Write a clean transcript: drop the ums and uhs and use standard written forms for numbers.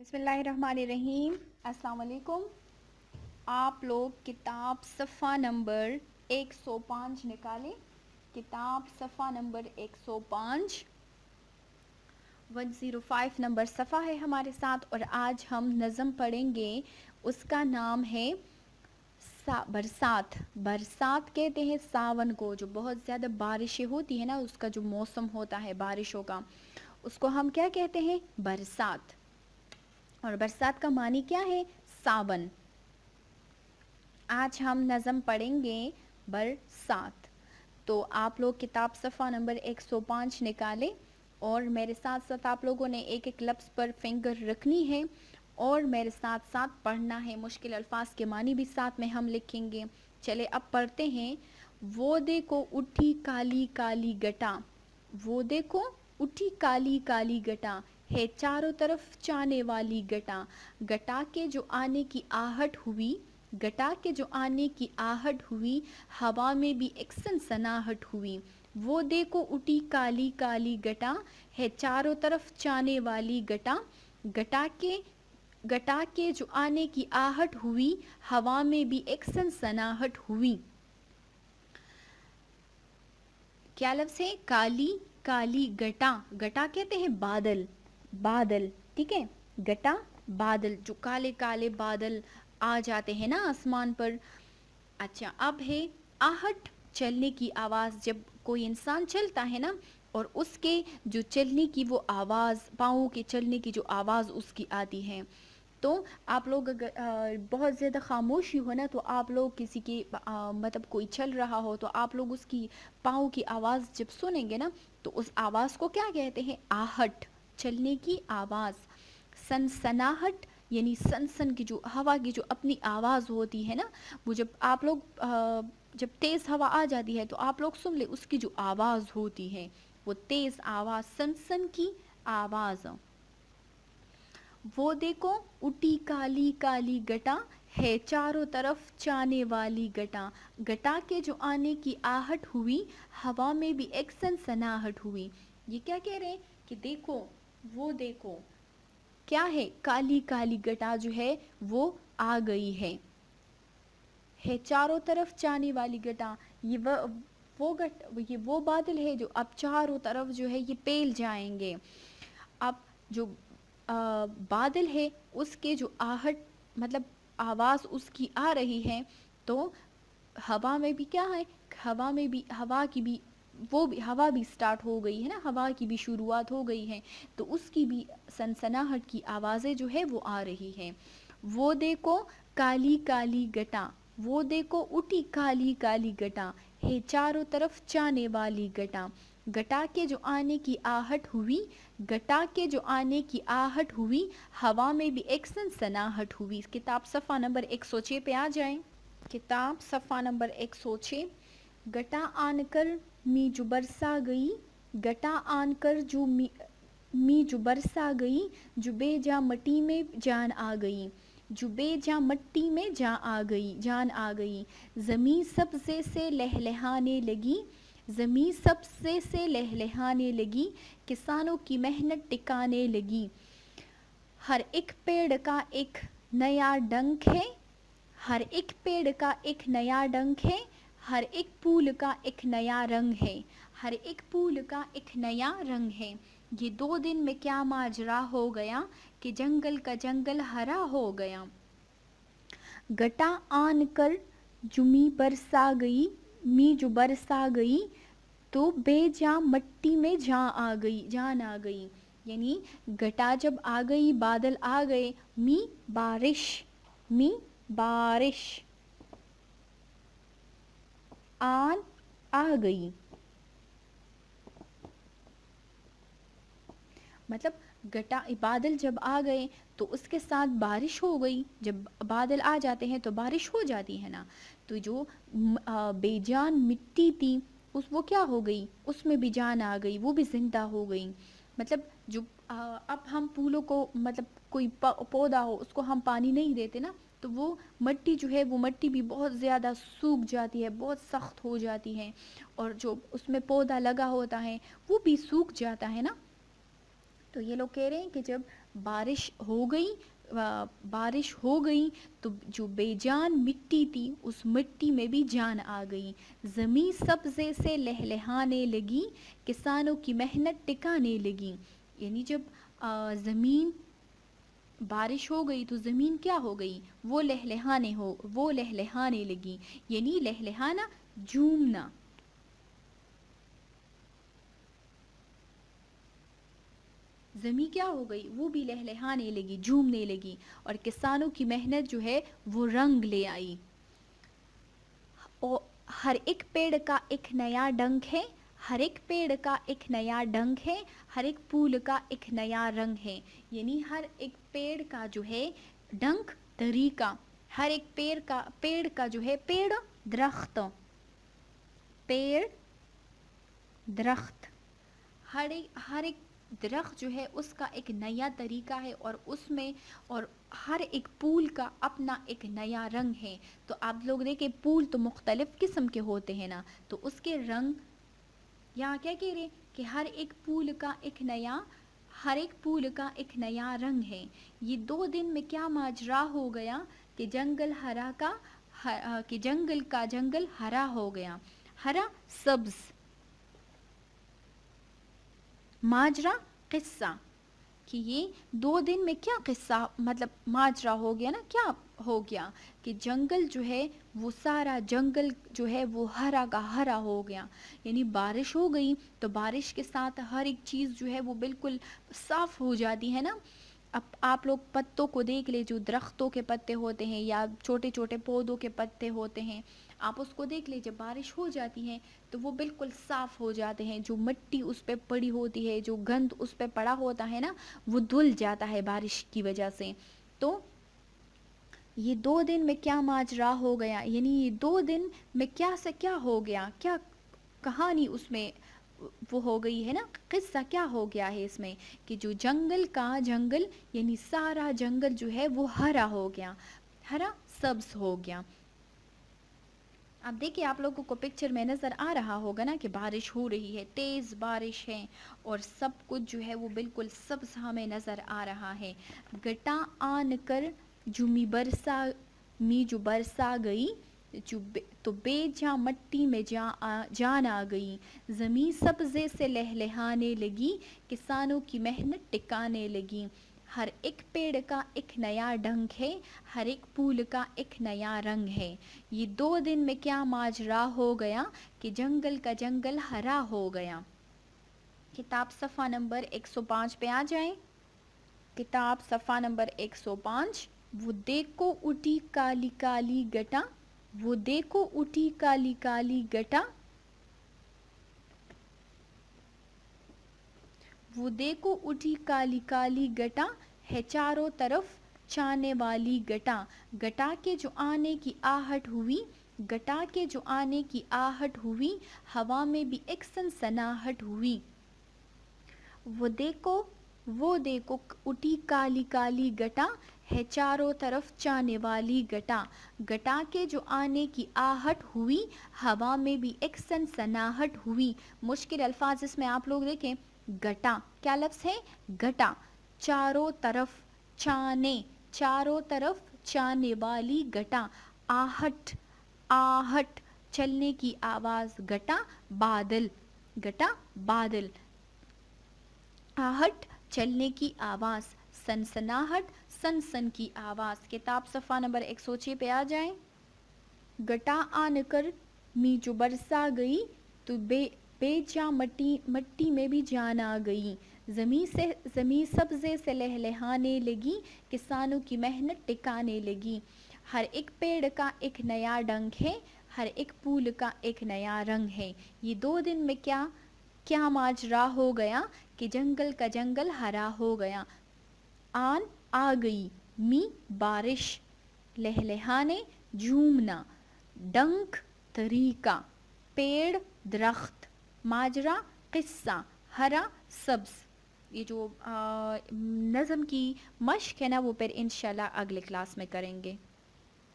بسم اللہ الرحمن الرحیم. السلام علیکم. آپ لوگ کتاب صفحہ نمبر 105 نکالیں. کتاب صفحہ نمبر 105 105 نمبر صفحہ ہے ہمارے ساتھ، اور آج ہم نظم پڑھیں گے. اس کا نام ہے برسات. برسات کہتے ہیں ساون کو، جو بہت زیادہ بارشیں ہوتی ہے نا، اس کا جو موسم ہوتا ہے بارشوں کا، اس کو ہم کیا کہتے ہیں؟ برسات. اور برسات کا معنی کیا ہے؟ ساون. آج ہم نظم پڑھیں گے برسات. تو آپ لوگ کتاب صفحہ نمبر 105 نکالیں، اور میرے ساتھ ساتھ آپ لوگوں نے ایک ایک لفظ پر فنگر رکھنی ہے اور میرے ساتھ ساتھ پڑھنا ہے. مشکل الفاظ کے معنی بھی ساتھ میں ہم لکھیں گے. چلے اب پڑھتے ہیں. وہ دیکھو اٹھی کالی کالی گٹا، وہ دیکھو اٹھی کالی کالی گٹا، ہے چاروں طرف چانے والی گٹا. گٹا کے جو آنے کی آہٹ ہوئی، گٹا کے جو آنے کی آہٹ ہوئی، ہوا میں بھی ایک سنسناہٹ ہوئی. وہ دیکھو اٹھی کالی کالی گٹا، ہے چاروں طرف چانے والی گٹا. گٹا کے جو آنے کی آہٹ ہوئی، ہوا میں بھی ایک سنسناہٹ ہوئی. کیا لفظ ہے؟ کالی کالی گٹا. گٹا کہتے ہیں بادل. بادل، ٹھیک ہے. گٹا بادل، جو کالے کالے بادل آ جاتے ہیں نا آسمان پر. اچھا، اب ہے آہٹ، چلنے کی آواز. جب کوئی انسان چلتا ہے نا، اور اس کے جو چلنے کی وہ آواز، پاؤں کے چلنے کی جو آواز اس کی آتی ہے، تو آپ لوگ اگر بہت زیادہ خاموشی ہو نا، تو آپ لوگ کسی کی مطلب کوئی چل رہا ہو، تو آپ لوگ اس کی پاؤں کی آواز جب سنیں گے نا، تو اس آواز کو کیا کہتے ہیں؟ آہٹ، چلنے کی آواز. سنسناہٹ یعنی سن کی جو ہوا کی جو اپنی آواز ہوتی ہے نا، وہ جب آپ لوگ جب تیز ہوا آ جاتی ہے تو آپ لوگ سن لیں، اس کی جو آواز ہوتی ہے وہ تیز آواز، سن کی آواز. وہ دیکھو اٹھی کالی کالی گٹا، ہے چاروں طرف چانے والی گٹا. گٹا کے جو آنے کی آہٹ ہوئی، ہوا میں بھی ایک سنسناہٹ ہوئی. یہ کیا کہہ رہے ہیں کہ دیکھو، وہ دیکھو کیا ہے؟ کالی کالی گٹا جو ہے وہ آ گئی ہے چاروں طرف چانے والی گٹا. یہ وہ بادل ہے جو اب چاروں طرف جو ہے یہ پھیل جائیں گے. اب جو بادل ہے، اس کے جو آہٹ مطلب آواز اس کی آ رہی ہے، تو ہوا میں بھی کیا ہے؟ ہوا میں بھی ہوا کی بھی ہوا بھی سٹارٹ ہو گئی ہے نا، ہوا کی بھی شروعات ہو گئی ہے، تو اس کی بھی سنسناہٹ کی آوازیں جو ہے وہ آ رہی ہیں. وہ دیکھو کالی کالی گٹا، وہ دیکھو اٹھی کالی کالی گٹا، ہے چاروں طرف چانے والی گٹا. گٹا کے جو آنے کی آہٹ ہوئی، گٹا کے جو آنے کی آہٹ ہوئی، ہوا میں بھی ایک سنسناہٹ ہوئی. کتاب صفحہ نمبر 106 پہ آ جائیں. کتاب صفحہ نمبر 106. گٹا آن کر می جو برسا گئی، گٹا آن کر جو می جو برسا گئی، جو بے جا مٹی میں جان آ گئی، جو بے جا مٹی میں جان آ گئی. زمیں سبزے سے لہلہانے لگی، زمیں سبزے سے لہلہانے لگی، کسانوں کی محنت ٹکانے لگی. ہر ایک پیڑ کا ایک نیا ڈنک ہے، ہر ایک پیڑ کا ایک نیا ڈنک ہے، ہر ایک پھول کا ایک نیا رنگ ہے، ہر ایک پھول کا ایک نیا رنگ ہے. یہ 2 دن میں کیا ماجرا ہو گیا کہ جنگل کا جنگل ہرا ہو گیا. گٹا آن کر جو می برسا گئی، می جو برسا گئی، تو بے جا مٹی میں جان آ گئی. یعنی گٹا جب آ گئی، بادل آ گئے، می بارش، می بارش، آن آ گئی، مطلب بادل جب آ گئے تو اس کے ساتھ بارش ہو گئی. جب بادل آ جاتے ہیں تو بارش ہو جاتی ہے نا. تو جو بے جان مٹی تھی، وہ کیا ہو گئی؟ اس میں بھی جان آ گئی، وہ بھی زندہ ہو گئی. مطلب جو اب ہم پھولوں کو، مطلب کوئی پودا ہو، اس کو ہم پانی نہیں دیتے نا، تو وہ مٹی جو ہے، وہ مٹی بھی بہت زیادہ سوکھ جاتی ہے، بہت سخت ہو جاتی ہے، اور جو اس میں پودا لگا ہوتا ہے وہ بھی سوکھ جاتا ہے نا. تو یہ لوگ کہہ رہے ہیں کہ جب بارش ہو گئی، بارش ہو گئی تو جو بے جان مٹی تھی اس مٹی میں بھی جان آ گئی، زمیں سبزے سے لہلہانے لگی، کسانوں کی محنت ٹکانے لگی. یعنی جب زمین بارش ہو گئی تو زمین کیا ہو گئی، وہ لہلہانے لگی. یعنی لہلہانا، جھومنا. زمین کیا ہو گئی، وہ بھی لہلہانے لگی، جھومنے لگی، اور کسانوں کی محنت جو ہے وہ رنگ لے آئی. اور ہر ایک پیڑ کا ایک نیا ڈنک ہے، ہر ایک پیڑ کا ایک نیا ڈنک ہے، ہر ایک پھول کا ایک نیا رنگ ہے. یعنی ہر ایک پیڑ کا جو ہے ڈنک، طریقہ، ہر ایک پیڑ کا جو ہے درخت، پیڑ درخت، ہر ایک درخت جو ہے اس کا ایک نیا طریقہ ہے، اور اس میں اور ہر ایک پھول کا اپنا ایک نیا رنگ ہے. تو آپ لوگ دیکھیں پھول تو مختلف قسم کے ہوتے ہیں نا، تو اس کے رنگ یہاں کیا کہہ رہے کہ ہر ایک پھول کا ایک نیا رنگ ہے. یہ 2 دن میں کیا ماجرا ہو گیا کہ جنگل کا جنگل ہرا ہو گیا. ہرا، سبز. ماجرا، قصہ، کہ یہ 2 دن میں کیا قصہ مطلب ماجرا ہو گیا نا، کیا ہو گیا کہ جنگل جو ہے وہ سارا جنگل جو ہے وہ ہرا کا ہرا ہو گیا. یعنی بارش ہو گئی تو بارش کے ساتھ ہر ایک چیز جو ہے وہ بالکل صاف ہو جاتی ہے نا. اب آپ لوگ پتوں کو دیکھ لیں، جو درختوں کے پتے ہوتے ہیں یا چھوٹے چھوٹے پودوں کے پتے ہوتے ہیں، آپ اس کو دیکھ لیں، جب بارش ہو جاتی ہے تو وہ بالکل صاف ہو جاتے ہیں. جو مٹی اس پہ پڑی ہوتی ہے، جو گند اس پہ پڑا ہوتا ہے نا، وہ دھل جاتا ہے بارش کی وجہ سے. تو یہ 2 دن میں کیا ماجرا ہو گیا، یعنی یہ 2 دن میں کیا سے کیا ہو گیا، کیا کہانی اس میں وہ ہو گئی ہے نا، قصہ کیا ہو گیا ہے اس میں کہ جو جنگل یعنی سارا جنگل جو ہے وہ ہرا ہو گیا، ہرا سبز ہو گیا. اب دیکھیں آپ لوگوں کو پکچر میں نظر آ رہا ہوگا نا کہ بارش ہو رہی ہے، تیز بارش ہے، اور سب کچھ جو ہے وہ بالکل سبز ہمیں نظر آ رہا ہے. گٹا آن کر جو برسا گئی، تو بے جاں مٹی میں جان آ گئی، زمین سبزے سے لہلہانے لگی، کسانوں کی محنت ٹکانے لگی. ہر ایک پیڑ کا ایک نیا ڈنک ہے، ہر ایک پھول کا ایک نیا رنگ ہے. یہ 2 دن میں کیا ماجرا ہو گیا کہ جنگل کا جنگل ہرا ہو گیا. کتاب صفحہ نمبر 105 پہ آ جائیں. کتاب صفحہ نمبر 105. وہ دیکھو اٹھی کالی کالی گٹا، وہ دیکھو اٹھی کالی کالی گٹا، وہ دیکھو اٹھی کالی کالی گٹا، ہے چاروں طرف چھانے والی گٹا. گٹا کے جو آنے کی آہٹ ہوئی، گٹا کے جو آنے کی آہٹ ہوئی، ہوا میں بھی ایک سنسناہٹ ہوئی. وہ دیکھو اٹھی کالی کالی گٹا، ہے چاروں طرف چھانے والی گٹا. گٹا کے جو آنے کی آہٹ ہوئی، ہوا میں بھی ایک سنسناہٹ ہوئی. مشکل الفاظ اس میں آپ لوگ دیکھیں. گٹا کیا لفظ ہے، گٹا، چاروں طرف چھانے والی گٹا. آہٹ چلنے کی آواز، گٹا بادل. آہٹ چلنے کی آواز، سنسناہٹ سنسن کی آواز. کتاب صفحہ نمبر 106 پہ آ جائیں. گٹا آن کر جو برسا گئی، تو بے جاں مٹی میں بھی جان آ گئی. زمیں سبزے سے لہلہانے لگی، کسانوں کی محنت ٹکانے لگی. ہر ایک پیڑ کا ایک نیا ڈنک ہے، ہر ایک پھول کا ایک نیا رنگ ہے. یہ 2 دن میں کیا ماجرا ہو گیا کہ جنگل کا جنگل ہرا ہو گیا. آن آ گئی، بارش، لہلہانے جھومنا، ڈنک طریقہ، پیڑ درخت، ماجرا قصہ، ہرا سبز. یہ جو نظم کی مشق ہے نا وہ پھر انشاءاللہ اگلے کلاس میں کریں گے.